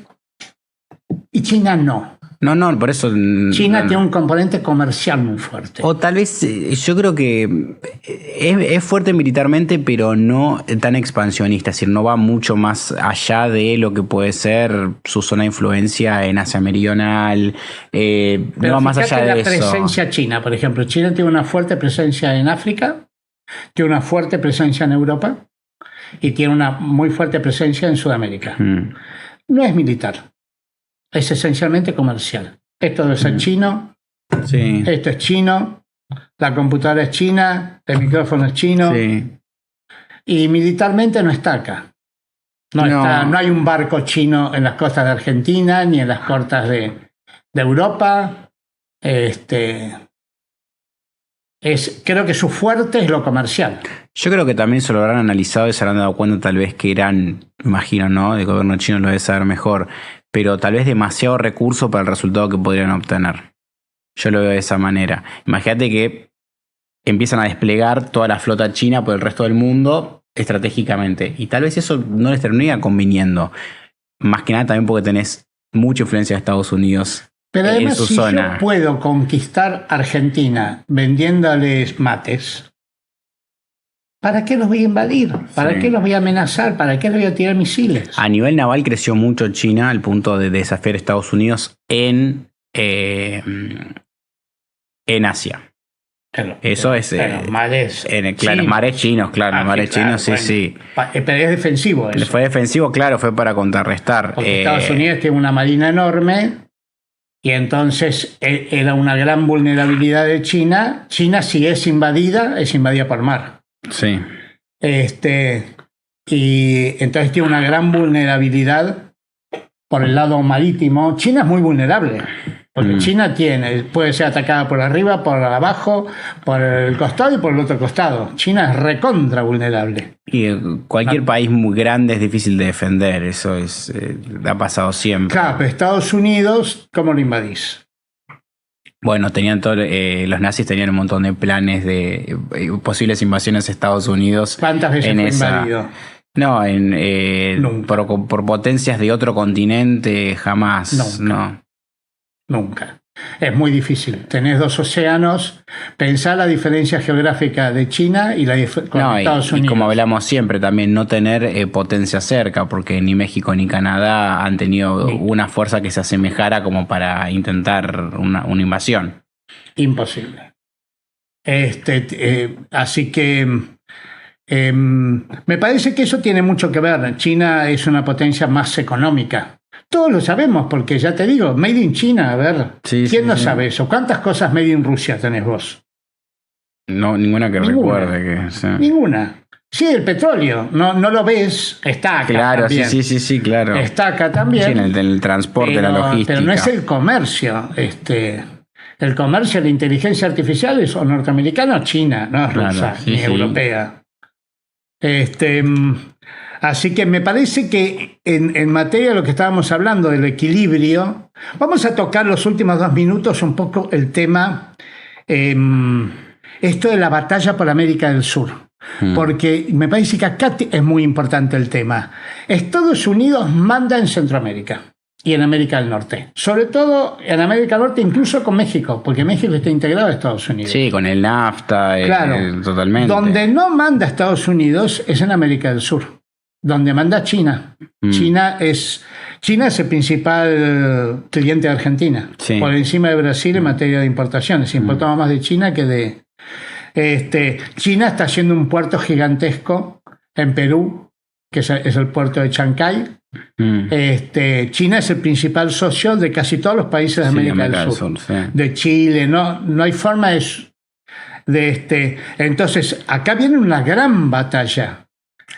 y China no.
No, por eso...
China tiene un componente comercial muy fuerte.
O tal vez, yo creo que es fuerte militarmente, pero no tan expansionista. Es decir, no va mucho más allá de lo que puede ser su zona de influencia en Asia Meridional. No va más allá de
la
eso.
Presencia china, por ejemplo. China tiene una fuerte presencia en África, tiene una fuerte presencia en Europa y tiene una muy fuerte presencia en Sudamérica. No es militar. Es esencialmente comercial. Esto debe ser chino, esto es chino, la computadora es china, el micrófono es chino, y militarmente no está acá. No hay un barco chino en las costas de Argentina ni en las costas de Europa. Creo que su fuerte es lo comercial.
Yo creo que también se lo habrán analizado y se habrán dado cuenta tal vez que eran, imagino, ¿no? El gobierno chino lo debe saber mejor, pero tal vez demasiado recurso para el resultado que podrían obtener. Yo lo veo de esa manera. Imagínate que empiezan a desplegar toda la flota china por el resto del mundo estratégicamente, y tal vez eso no les termina conviniendo. Más que nada también porque tenés mucha influencia de Estados Unidos.
Pero además, si yo puedo conquistar Argentina vendiéndoles mates, ¿para qué los voy a invadir? ¿Para qué los voy a amenazar? ¿Para qué les voy a tirar misiles?
A nivel naval creció mucho China al punto de desafiar a Estados Unidos en Asia. Eso es...
mares
chinos, claro. Mares chinos, sí.
Pero es defensivo eso.
Fue defensivo, claro, fue para contrarrestar.
Porque Estados Unidos tiene una marina enorme. Y entonces era una gran vulnerabilidad de China. China, si es invadida por mar.
Sí.
Y entonces tiene una gran vulnerabilidad por el lado marítimo. China es muy vulnerable. Porque China puede ser atacada por arriba, por abajo, por el costado y por el otro costado. China es recontra vulnerable.
Y cualquier país muy grande es difícil de defender, eso ha pasado siempre.
Claro, pero Estados Unidos, ¿cómo lo invadís?
Bueno, los nazis tenían un montón de planes de posibles invasiones a Estados Unidos.
¿Cuántas veces fue invadido?
No, por potencias de otro continente, jamás.
Nunca. Es muy difícil. Tenés 2 océanos. Pensá la diferencia geográfica de China y con Estados Unidos.
Y como hablamos siempre, también no tener potencia cerca, porque ni México ni Canadá han tenido una fuerza que se asemejara como para intentar una invasión.
Imposible. Así que me parece que eso tiene mucho que ver. China es una potencia más económica. Todos lo sabemos, porque ya te digo, Made in China, a ver, ¿quién no sabe eso? ¿Cuántas cosas Made in Rusia tenés vos?
No, ninguna que recuerde.
Ninguna. Sí, el petróleo, no lo ves, está acá también.
Sí, claro.
Está acá también.
Sí, en el transporte, la logística.
Pero no es el comercio. El comercio, la inteligencia artificial es o norteamericana o china, no es rusa ni europea. Así que me parece que en materia de lo que estábamos hablando, del equilibrio, vamos a tocar los últimos 2 minutos un poco el tema, esto de la batalla por América del Sur. Porque me parece que acá es muy importante el tema. Estados Unidos manda en Centroamérica y en América del Norte. Sobre todo en América del Norte, incluso con México, porque México está integrado a Estados Unidos.
Sí, con el NAFTA,
claro,
totalmente.
Donde no manda Estados Unidos es en América del Sur, donde manda China. China es el principal cliente de Argentina, por encima de Brasil en materia de importaciones. Importamos más de China que de... China está haciendo un puerto gigantesco en Perú, que es el puerto de Chancay. China es el principal socio de casi todos los países de América del Sur. De Chile, no hay forma de entonces, acá viene una gran batalla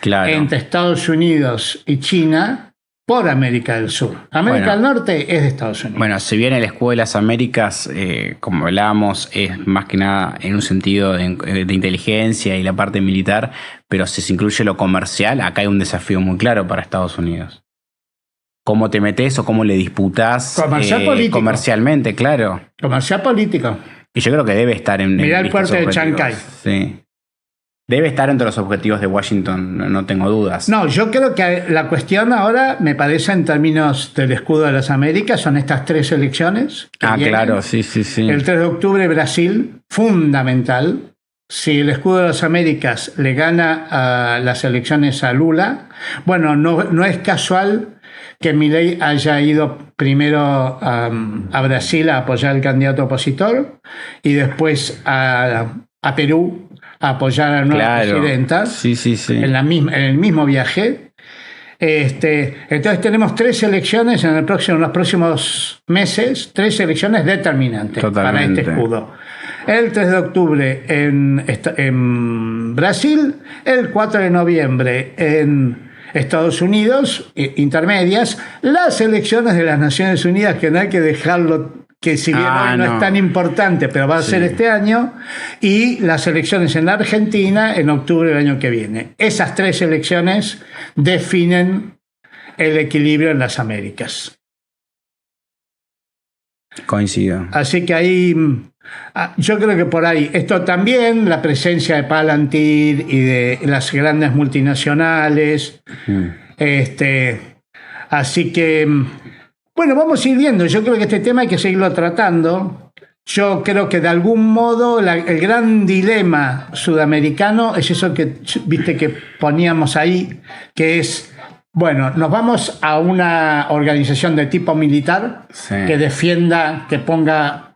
entre Estados Unidos y China por América del Sur. América del Norte es de Estados Unidos.
Bueno, si bien el escudo de las Américas, como hablábamos, es más que nada en un sentido de inteligencia y la parte militar, pero si se incluye lo comercial, acá hay un desafío muy claro para Estados Unidos. ¿Cómo te metes o cómo le disputás comercialmente? Claro.
Comercial político.
Y yo creo que debe estar en...
Mirá el puerto de Chancay.
Sí. Debe estar entre los objetivos de Washington, no tengo dudas.
No, yo creo que la cuestión ahora, me parece, en términos del escudo de las Américas, son estas 3 elecciones.
Claro, sí.
El 3 de octubre, Brasil, fundamental. Si el escudo de las Américas le gana a las elecciones a Lula, bueno, no es casual que Milei haya ido primero a Brasil a apoyar al candidato opositor y después a Perú a apoyar a la nueva presidenta.
Sí.
En el mismo viaje. Entonces tenemos 3 elecciones en los próximos meses, 3 elecciones determinantes para este escudo. El 3 de octubre en Brasil, el 4 de noviembre en Estados Unidos, intermedias, las elecciones de las Naciones Unidas, que no hay que dejarlo, que si bien hoy no es tan importante, pero va a ser este año, y las elecciones en la Argentina en octubre del año que viene. Esas 3 elecciones definen el equilibrio en las Américas.
Coincido.
Así que ahí, yo creo que por ahí, esto también, la presencia de Palantir y de las grandes multinacionales, así que, bueno, vamos a ir viendo. Yo creo que este tema hay que seguirlo tratando. Yo creo que de algún modo el gran dilema sudamericano es eso que poníamos ahí, que es, bueno, nos vamos a una organización de tipo militar que defienda, que ponga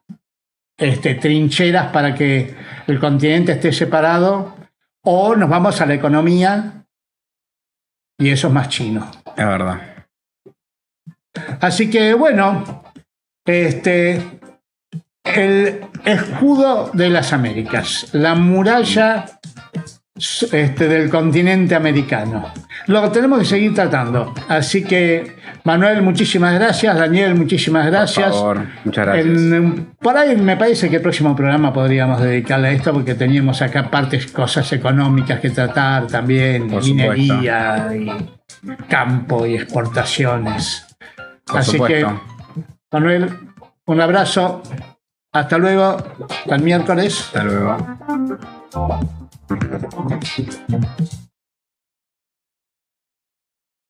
trincheras para que el continente esté separado, o nos vamos a la economía y eso es más chino.
Es verdad.
Así que, bueno, el escudo de las Américas, la muralla del continente americano. Lo tenemos que seguir tratando. Así que, Manuel, muchísimas gracias. Daniel, muchísimas gracias.
Por favor, muchas gracias.
Por ahí me parece que el próximo programa podríamos dedicarle a esto, porque teníamos acá cosas económicas que tratar también, minería y campo y exportaciones. Así que, Manuel, un abrazo. Hasta luego. Hasta el miércoles.
Hasta luego.